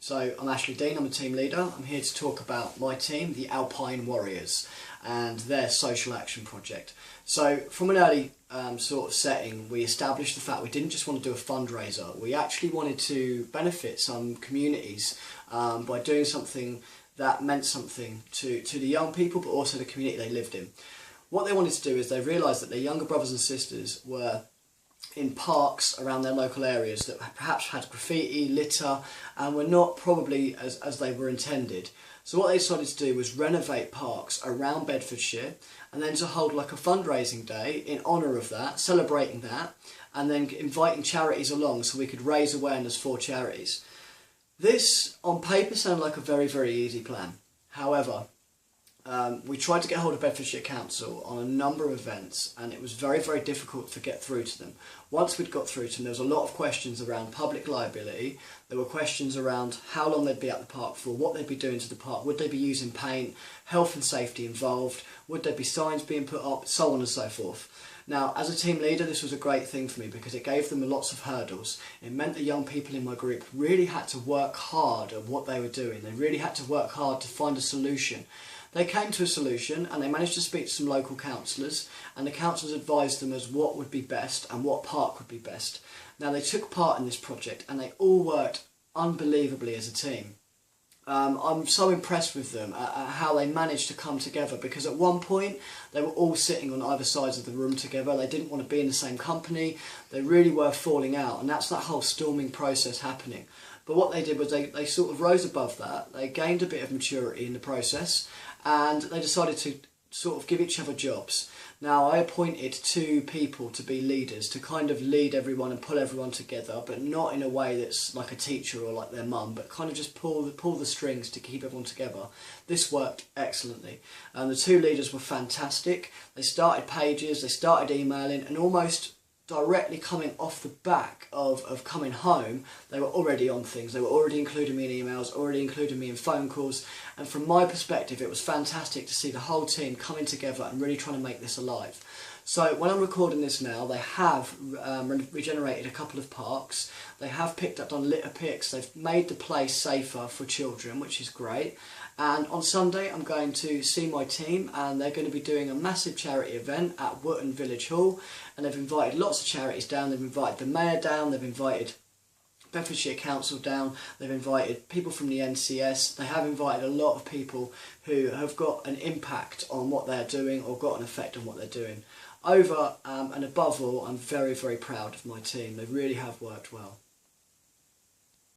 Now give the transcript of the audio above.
So I'm Ashley Dean, I'm a team leader. I'm here to talk about my team, the Alpine Warriors, and their social action project. So from an early sort of setting, we established the fact we didn't just want to do a fundraiser, we actually wanted to benefit some communities by doing something that meant something to the young people, but also the community they lived in. What they wanted to do is they realised that their younger brothers and sisters were in parks around their local areas that perhaps had graffiti, litter, and were not probably as they were intended. So what they decided to do was renovate parks around Bedfordshire, and then to hold like a fundraising day in honour of that, celebrating that, and then inviting charities along so we could raise awareness for charities. This on paper sounded like a very, very easy plan. However, we tried to get hold of Bedfordshire Council on a number of events, and it was very, very difficult to get through to them. Once we'd got through to them, there was a lot of questions around public liability. There were questions around how long they'd be at the park for, what they'd be doing to the park, would they be using paint, health and safety involved, would there be signs being put up, so on and so forth. Now, as a team leader, this was a great thing for me because it gave them lots of hurdles. It meant the young people in my group really had to work hard at what they were doing. They really had to work hard to find a solution. They came to a solution and they managed to speak to some local councillors, and the councillors advised them as what would be best and what park would be best. Now, they took part in this project and they all worked unbelievably as a team. I'm so impressed with them at how they managed to come together, because at one point they were all sitting on either sides of the room together. They didn't want to be in the same company. They really were falling out, and that's that whole storming process happening. But what they did was they sort of rose above that. They gained a bit of maturity in the process, and they decided to sort of give each other jobs. Now, I appointed 2 people to be leaders, to kind of lead everyone and pull everyone together, but not in a way that's like a teacher or like their mum, but kind of just pull the strings to keep everyone together. This worked excellently. And the 2 leaders were fantastic. They started pages, they started emailing, and almost directly coming off the back of coming home, they were already on things. They were already including me in emails, already including me in phone calls, and from my perspective it was fantastic to see the whole team coming together and really trying to make this alive. So when I'm recording this now, they have regenerated a couple of parks, they have picked up on litter picks, they've made the place safer for children, which is great. And on Sunday I'm going to see my team, and they're going to be doing a massive charity event at Wootton Village Hall, and they've invited lots of charities down. They've invited the Mayor down, they've invited Bedfordshire Council down, they've invited people from the NCS, they have invited a lot of people who have got an impact on what they're doing or got an effect on what they're doing. Over and above all, I'm very, very proud of my team. They really have worked well.